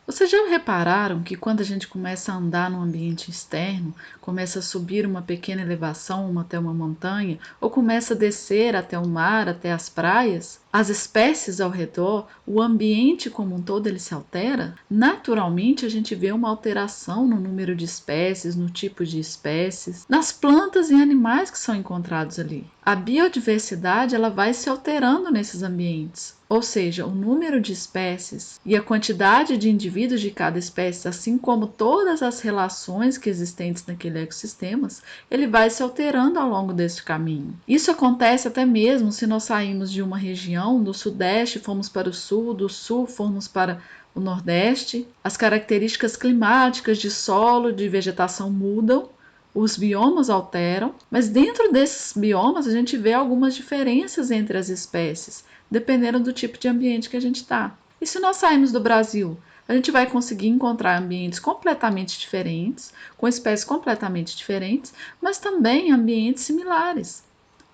Vocês já repararam que quando a gente começa a andar no ambiente externo, começa a subir uma pequena elevação até uma montanha, ou começa a descer até o mar, até as praias, as espécies ao redor, o ambiente como um todo, ele se altera? Naturalmente, a gente vê uma alteração no número de espécies, no tipo de espécies, nas plantas e animais que são encontrados ali. A biodiversidade, ela vai se alterando nesses ambientes. Ou seja, o número de espécies e a quantidade de indivíduos de cada espécie, assim como todas as relações que existentes naquele ecossistema, ele vai se alterando ao longo desse caminho. Isso acontece até mesmo se nós saímos de uma região, do sudeste, fomos para o sul, do sul fomos para o nordeste. As características climáticas de solo, de vegetação mudam, os biomas alteram, mas dentro desses biomas a gente vê algumas diferenças entre as espécies, dependendo do tipo de ambiente que a gente está. E se nós sairmos do Brasil, a gente vai conseguir encontrar ambientes completamente diferentes, com espécies completamente diferentes, mas também ambientes similares,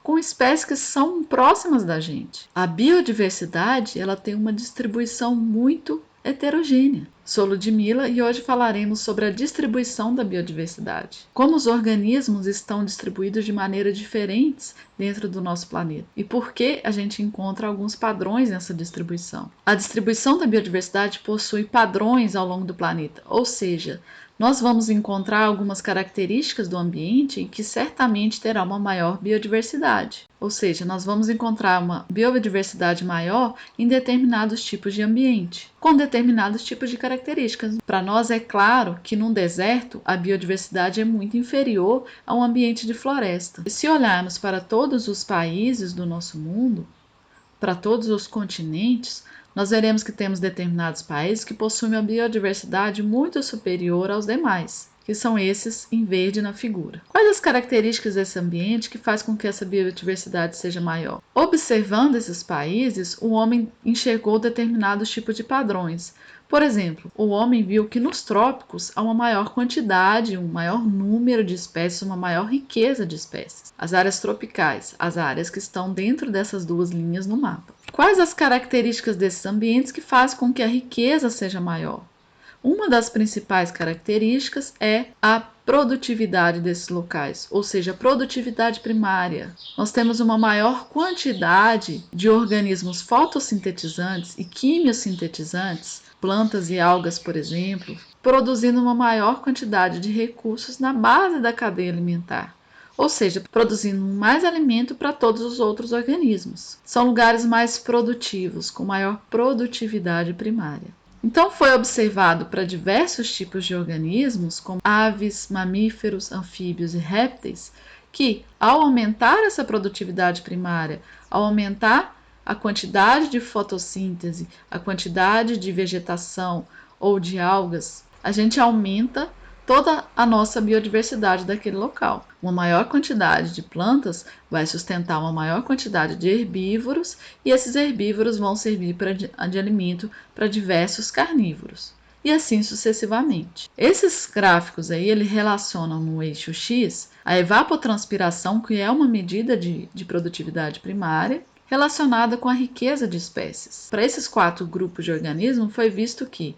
com espécies que são próximas da gente. A biodiversidade, ela tem uma distribuição muito heterogênea. Sou Ludmilla e hoje falaremos sobre a distribuição da biodiversidade. Como os organismos estão distribuídos de maneiras diferentes dentro do nosso planeta e por que a gente encontra alguns padrões nessa distribuição. A distribuição da biodiversidade possui padrões ao longo do planeta, ou seja, nós vamos encontrar algumas características do ambiente que certamente terá uma maior biodiversidade. Ou seja, nós vamos encontrar uma biodiversidade maior em determinados tipos de ambiente, com determinados tipos de características. Para nós é claro que num deserto a biodiversidade é muito inferior a um ambiente de floresta. E se olharmos para todos os países do nosso mundo, para todos os continentes, nós veremos que temos determinados países que possuem uma biodiversidade muito superior aos demais, que são esses em verde na figura. Quais as características desse ambiente que faz com que essa biodiversidade seja maior? Observando esses países, o homem enxergou determinados tipos de padrões. Por exemplo, o homem viu que nos trópicos há uma maior quantidade, um maior número de espécies, uma maior riqueza de espécies. As áreas tropicais, as áreas que estão dentro dessas duas linhas no mapa. Quais as características desses ambientes que fazem com que a riqueza seja maior? Uma das principais características é a produtividade desses locais, ou seja, a produtividade primária. Nós temos uma maior quantidade de organismos fotossintetizantes e quimiosintetizantes, plantas e algas, por exemplo, produzindo uma maior quantidade de recursos na base da cadeia alimentar. Ou seja, produzindo mais alimento para todos os outros organismos. São lugares mais produtivos, com maior produtividade primária. Então foi observado para diversos tipos de organismos, como aves, mamíferos, anfíbios e répteis, que ao aumentar essa produtividade primária, ao aumentar a quantidade de fotossíntese, a quantidade de vegetação ou de algas, a gente aumenta toda a nossa biodiversidade daquele local. Uma maior quantidade de plantas vai sustentar uma maior quantidade de herbívoros e esses herbívoros vão servir de alimento para diversos carnívoros. E assim sucessivamente. Esses gráficos aí, eles relacionam no eixo X a evapotranspiração, que é uma medida de produtividade primária, relacionada com a riqueza de espécies. Para esses 4 grupos de organismos, foi visto que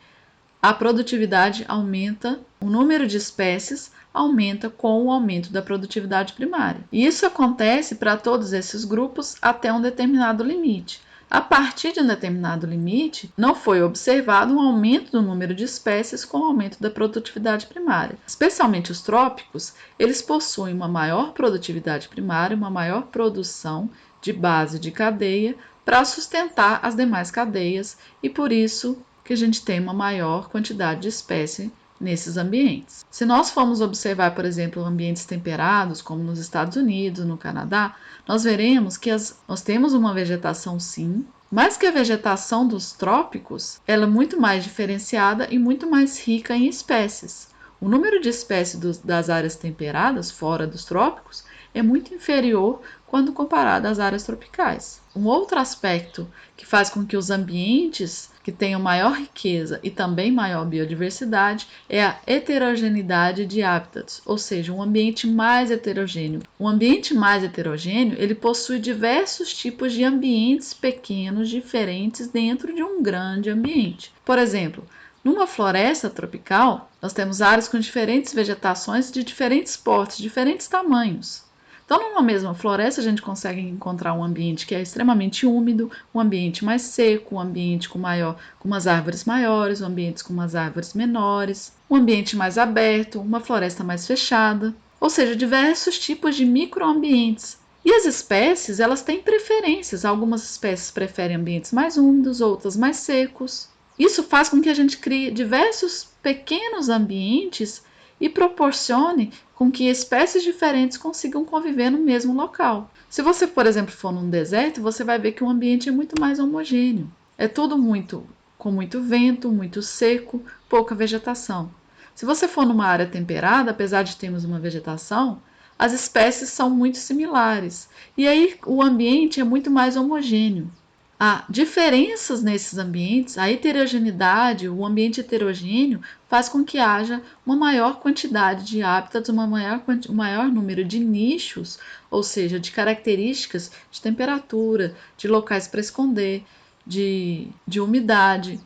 a produtividade aumenta, o número de espécies aumenta com o aumento da produtividade primária. E isso acontece para todos esses grupos até um determinado limite. A partir de um determinado limite, não foi observado um aumento do número de espécies com o aumento da produtividade primária. Especialmente os trópicos, eles possuem uma maior produtividade primária, uma maior produção de base de cadeia para sustentar as demais cadeias e por isso que a gente tem uma maior quantidade de espécie nesses ambientes. Se nós formos observar, por exemplo, ambientes temperados, como nos Estados Unidos, no Canadá, nós veremos que nós temos uma vegetação sim, mas que a vegetação dos trópicos ela é muito mais diferenciada e muito mais rica em espécies. O número de espécies das áreas temperadas, fora dos trópicos, é muito inferior quando comparado às áreas tropicais. Um outro aspecto que faz com que os ambientes que tenham maior riqueza e também maior biodiversidade é a heterogeneidade de hábitats, ou seja, um ambiente mais heterogêneo. Um ambiente mais heterogêneo, ele possui diversos tipos de ambientes pequenos diferentes dentro de um grande ambiente. Por exemplo, Numa floresta tropical, nós temos áreas com diferentes vegetações de diferentes portes, diferentes tamanhos. Então, numa mesma floresta, a gente consegue encontrar um ambiente que é extremamente úmido, um ambiente mais seco, um ambiente com umas árvores maiores, um ambiente com umas árvores menores, um ambiente mais aberto, uma floresta mais fechada, ou seja, diversos tipos de microambientes. E as espécies, elas têm preferências. Algumas espécies preferem ambientes mais úmidos, outras mais secos. Isso faz com que a gente crie diversos pequenos ambientes e proporcione com que espécies diferentes consigam conviver no mesmo local. Se você, por exemplo, for num deserto, você vai ver que o ambiente é muito mais homogêneo. É tudo com muito vento, muito seco, pouca vegetação. Se você for numa área temperada, apesar de termos uma vegetação, as espécies são muito similares. E aí o ambiente é muito mais homogêneo. Há diferenças nesses ambientes, a heterogeneidade, o ambiente heterogêneo faz com que haja uma maior quantidade de hábitats, um maior número de nichos, ou seja, de características de temperatura, de locais para esconder, de umidade,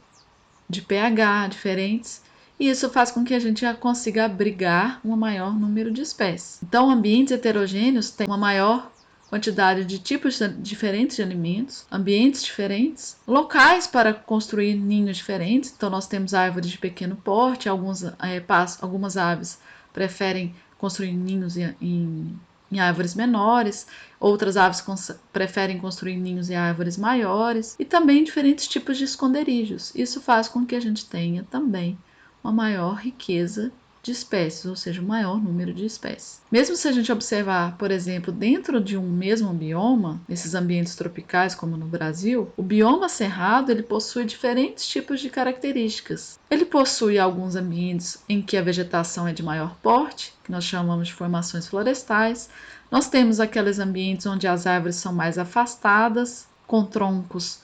de pH diferentes, e isso faz com que a gente consiga abrigar um maior número de espécies. Então, ambientes heterogêneos têm uma maior quantidade de tipos diferentes de alimentos, ambientes diferentes, locais para construir ninhos diferentes. Então, nós temos árvores de pequeno porte, algumas aves preferem construir ninhos em árvores menores, outras aves preferem construir ninhos em árvores maiores, e também diferentes tipos de esconderijos. Isso faz com que a gente tenha também uma maior riqueza de espécies, ou seja, um maior número de espécies. Mesmo se a gente observar, por exemplo, dentro de um mesmo bioma, nesses ambientes tropicais como no Brasil, o bioma cerrado ele possui diferentes tipos de características. Ele possui alguns ambientes em que a vegetação é de maior porte, que nós chamamos de formações florestais. Nós temos aqueles ambientes onde as árvores são mais afastadas, com troncos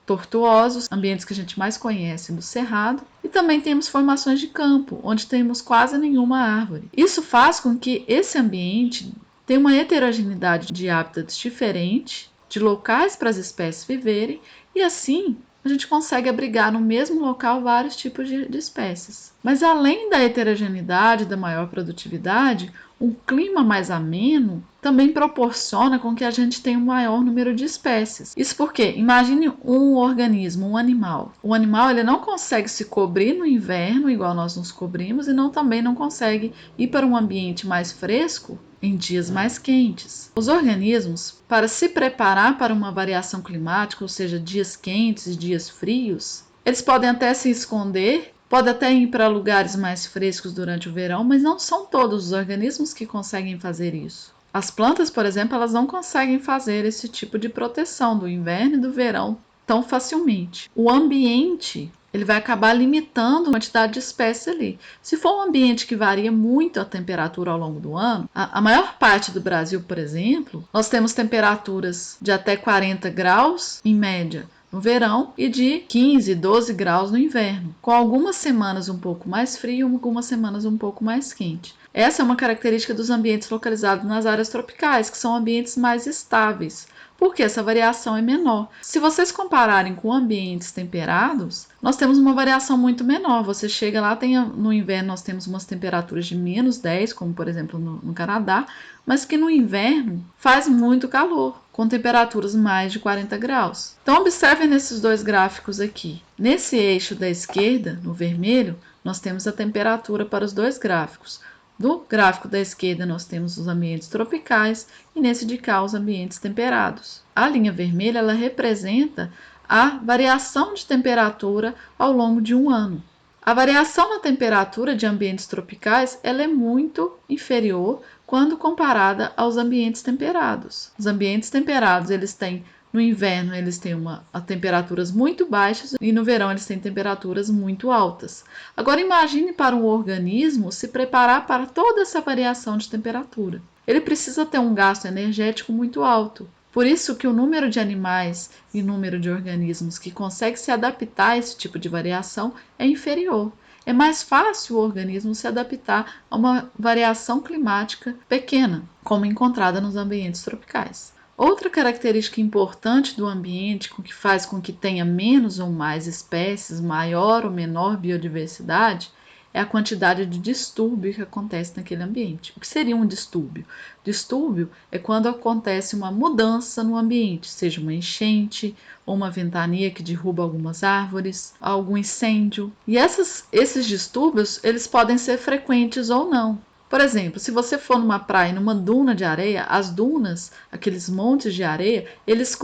tortuosos, ambientes que a gente mais conhece do cerrado, e também temos formações de campo, onde temos quase nenhuma árvore. Isso faz com que esse ambiente tenha uma heterogeneidade de hábitats diferente, de locais para as espécies viverem, e assim a gente consegue abrigar no mesmo local vários tipos de espécies. Mas além da heterogeneidade, da maior produtividade, um clima mais ameno também proporciona com que a gente tenha um maior número de espécies. Isso porque, imagine um organismo, um animal. O animal ele não consegue se cobrir no inverno, igual nós nos cobrimos, e também não consegue ir para um ambiente mais fresco em dias mais quentes. Os organismos, para se preparar para uma variação climática, ou seja, dias quentes e dias frios, eles podem até se esconder, podem até ir para lugares mais frescos durante o verão, mas não são todos os organismos que conseguem fazer isso. As plantas, por exemplo, elas não conseguem fazer esse tipo de proteção do inverno e do verão tão facilmente. O ambiente ele vai acabar limitando a quantidade de espécies ali. Se for um ambiente que varia muito a temperatura ao longo do ano, a maior parte do Brasil, por exemplo, nós temos temperaturas de até 40 graus em média no verão e de 15, 12 graus no inverno, com algumas semanas um pouco mais frio e algumas semanas um pouco mais quente. Essa é uma característica dos ambientes localizados nas áreas tropicais, que são ambientes mais estáveis, porque essa variação é menor. Se vocês compararem com ambientes temperados, nós temos uma variação muito menor. Você chega lá, no inverno nós temos umas temperaturas de -10, como por exemplo no Canadá, mas que no inverno faz muito calor, com temperaturas mais de 40 graus. Então observem nesses dois gráficos aqui. Nesse eixo da esquerda, no vermelho, nós temos a temperatura para os dois gráficos. No gráfico da esquerda, nós temos os ambientes tropicais e nesse de cá, os ambientes temperados. A linha vermelha ela representa a variação de temperatura ao longo de um ano. A variação na temperatura de ambientes tropicais ela é muito inferior quando comparada aos ambientes temperados. Os ambientes temperados eles têm no inverno eles têm temperaturas muito baixas e no verão eles têm temperaturas muito altas. Agora imagine para um organismo se preparar para toda essa variação de temperatura. Ele precisa ter um gasto energético muito alto. Por isso que o número de animais e o número de organismos que consegue se adaptar a esse tipo de variação é inferior. É mais fácil o organismo se adaptar a uma variação climática pequena, como encontrada nos ambientes tropicais. Outra característica importante do ambiente que faz com que tenha menos ou mais espécies, maior ou menor biodiversidade, é a quantidade de distúrbio que acontece naquele ambiente. O que seria um distúrbio? Distúrbio é quando acontece uma mudança no ambiente, seja uma enchente ou uma ventania que derruba algumas árvores, algum incêndio. E esses distúrbios, eles podem ser frequentes ou não. Por exemplo, se você for numa praia, numa duna de areia, as dunas, aqueles montes de areia, eles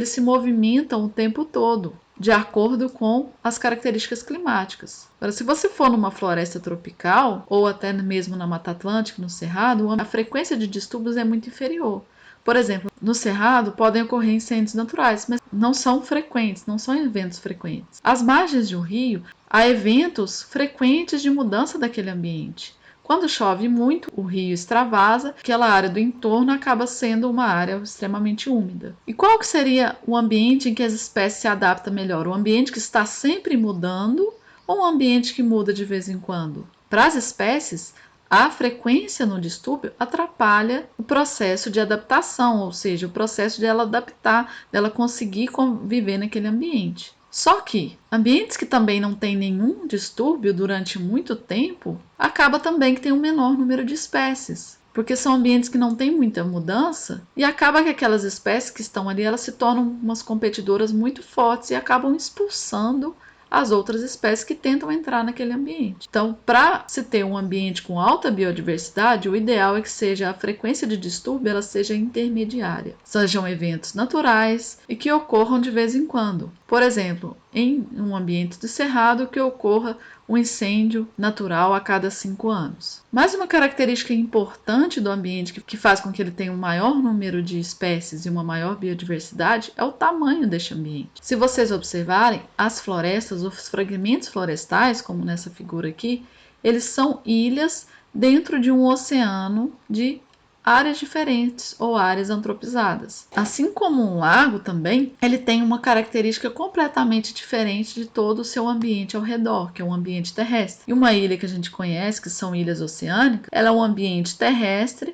se movimentam o tempo todo, de acordo com as características climáticas. Agora, se você for numa floresta tropical, ou até mesmo na Mata Atlântica, no Cerrado, a frequência de distúrbios é muito inferior. Por exemplo, no Cerrado podem ocorrer incêndios naturais, mas não são frequentes, não são eventos frequentes. Às margens de um rio, há eventos frequentes de mudança daquele ambiente. Quando chove muito, o rio extravasa, aquela área do entorno acaba sendo uma área extremamente úmida. E qual que seria o ambiente em que as espécies se adaptam melhor? O ambiente que está sempre mudando ou um ambiente que muda de vez em quando? Para as espécies, a frequência no distúrbio atrapalha o processo de adaptação, ou seja, o processo de ela adaptar, dela conseguir conviver naquele ambiente. Só que ambientes que também não têm nenhum distúrbio durante muito tempo, acaba também que tem um menor número de espécies, porque são ambientes que não têm muita mudança e acaba que aquelas espécies que estão ali, elas se tornam umas competidoras muito fortes e acabam expulsando as outras espécies que tentam entrar naquele ambiente. Então, para se ter um ambiente com alta biodiversidade, o ideal é que seja a frequência de distúrbio ela seja intermediária. Sejam eventos naturais e que ocorram de vez em quando. Por exemplo, em um ambiente de cerrado que ocorra um incêndio natural a cada 5 anos. Mais uma característica importante do ambiente que faz com que ele tenha um maior número de espécies e uma maior biodiversidade é o tamanho deste ambiente. Se vocês observarem, as florestas, os fragmentos florestais, como nessa figura aqui, eles são ilhas dentro de um oceano de áreas diferentes ou áreas antropizadas. Assim como um lago também, ele tem uma característica completamente diferente de todo o seu ambiente ao redor, que é um ambiente terrestre. E uma ilha que a gente conhece, que são ilhas oceânicas, ela é um ambiente terrestre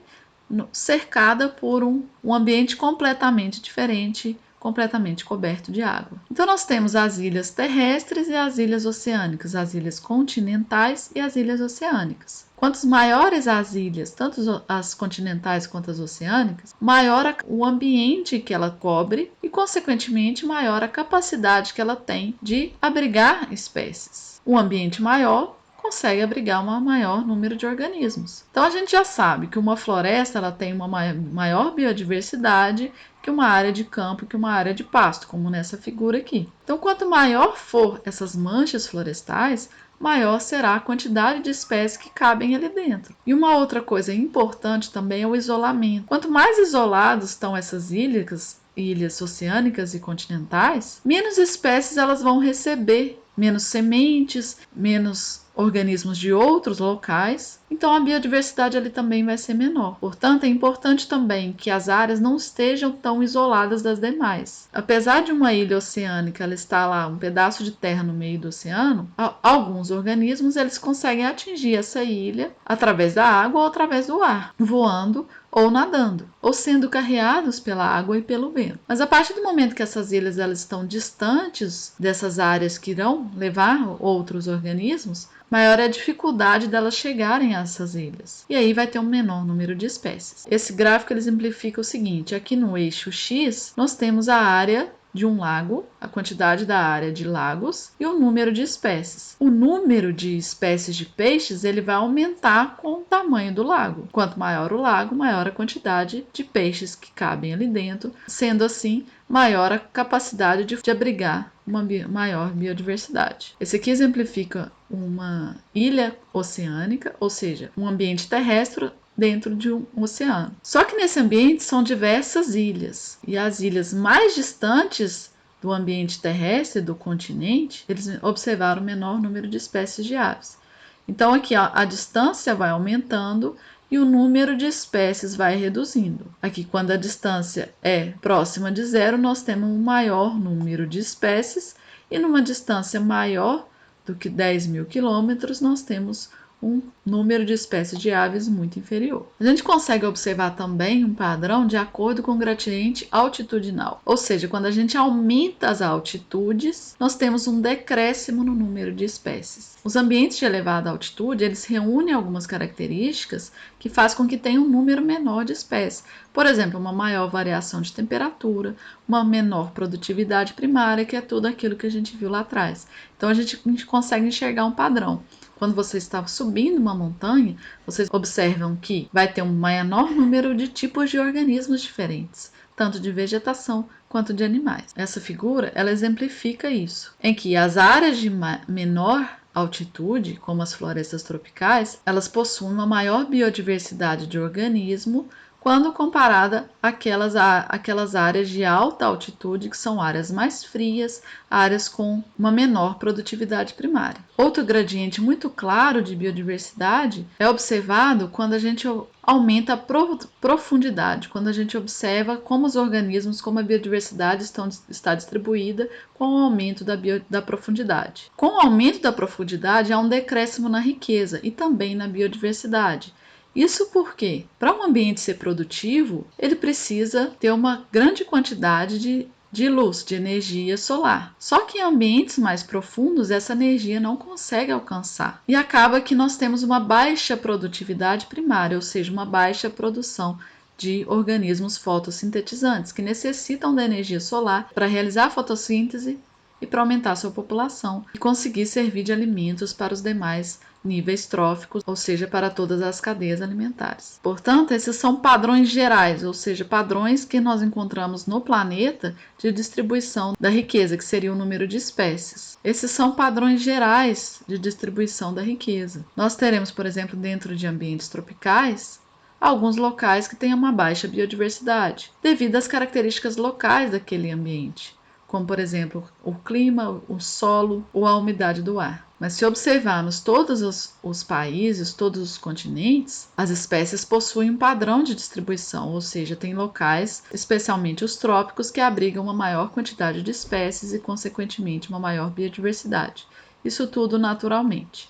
cercada por um ambiente completamente diferente, completamente coberto de água. Então nós temos as ilhas terrestres e as ilhas oceânicas, as ilhas continentais e as ilhas oceânicas. Quanto maiores as ilhas, tanto as continentais quanto as oceânicas, maior o ambiente que ela cobre e, consequentemente, maior a capacidade que ela tem de abrigar espécies. Um ambiente maior consegue abrigar um maior número de organismos. Então a gente já sabe que uma floresta ela tem uma maior biodiversidade que uma área de campo, que uma área de pasto, como nessa figura aqui. Então, quanto maior for essas manchas florestais, maior será a quantidade de espécies que cabem ali dentro. E uma outra coisa importante também é o isolamento. Quanto mais isoladas estão essas ilhas oceânicas e continentais, menos espécies elas vão receber, menos sementes, menos organismos de outros locais, então a biodiversidade ali também vai ser menor. Portanto, é importante também que as áreas não estejam tão isoladas das demais. Apesar de uma ilha oceânica ela estar lá, um pedaço de terra no meio do oceano, alguns organismos eles conseguem atingir essa ilha através da água ou através do ar, voando ou nadando, ou sendo carreados pela água e pelo vento. Mas a partir do momento que essas ilhas elas estão distantes dessas áreas que irão levar outros organismos, maior é a dificuldade delas chegarem a essas ilhas. E aí vai ter um menor número de espécies. Esse gráfico ele exemplifica o seguinte: aqui no eixo X, nós temos a área de um lago, a quantidade da área de lagos e o número de espécies. O número de espécies de peixes ele vai aumentar com o tamanho do lago. Quanto maior o lago, maior a quantidade de peixes que cabem ali dentro, sendo assim, maior a capacidade de abrigar uma maior biodiversidade. Esse aqui exemplifica uma ilha oceânica, ou seja, um ambiente terrestre dentro de um oceano. Só que nesse ambiente são diversas ilhas, e as ilhas mais distantes do ambiente terrestre, do continente, eles observaram o menor número de espécies de aves. Então aqui ó, a distância vai aumentando e o número de espécies vai reduzindo. Aqui, quando a distância é próxima de zero, nós temos um maior número de espécies, e numa distância maior do que 10.000 quilômetros, nós temos um número de espécies de aves muito inferior. A gente consegue observar também um padrão de acordo com o gradiente altitudinal, ou seja, quando a gente aumenta as altitudes, nós temos um decréscimo no número de espécies. Os ambientes de elevada altitude, eles reúnem algumas características que fazem com que tenha um número menor de espécies. Por exemplo, uma maior variação de temperatura, uma menor produtividade primária, que é tudo aquilo que a gente viu lá atrás. Então a gente consegue enxergar um padrão. Quando você está subindo uma montanha, vocês observam que vai ter um menor número de tipos de organismos diferentes, tanto de vegetação quanto de animais. Essa figura, ela exemplifica isso, em que as áreas de menor altitude, como as florestas tropicais, elas possuem uma maior biodiversidade de organismo quando comparada àquelas áreas de alta altitude, que são áreas mais frias, áreas com uma menor produtividade primária. Outro gradiente muito claro de biodiversidade é observado quando a gente aumenta a profundidade, quando a gente observa como os organismos, como a biodiversidade está distribuída com o aumento da profundidade. Com o aumento da profundidade, há um decréscimo na riqueza e também na biodiversidade. Isso porque, para um ambiente ser produtivo, ele precisa ter uma grande quantidade de luz, de energia solar. Só que em ambientes mais profundos, essa energia não consegue alcançar. E acaba que nós temos uma baixa produtividade primária, ou seja, uma baixa produção de organismos fotossintetizantes, que necessitam da energia solar para realizar a fotossíntese e para aumentar sua população e conseguir servir de alimentos para os demais níveis tróficos, ou seja, para todas as cadeias alimentares. Portanto, esses são padrões gerais, ou seja, padrões que nós encontramos no planeta de distribuição da riqueza, que seria o número de espécies. Esses são padrões gerais de distribuição da riqueza. Nós teremos, por exemplo, dentro de ambientes tropicais, alguns locais que têm uma baixa biodiversidade, devido às características locais daquele ambiente, como, por exemplo, o clima, o solo ou a umidade do ar. Mas se observarmos todos os países, todos os continentes, as espécies possuem um padrão de distribuição, ou seja, tem locais, especialmente os trópicos, que abrigam uma maior quantidade de espécies e, consequentemente, uma maior biodiversidade. Isso tudo naturalmente.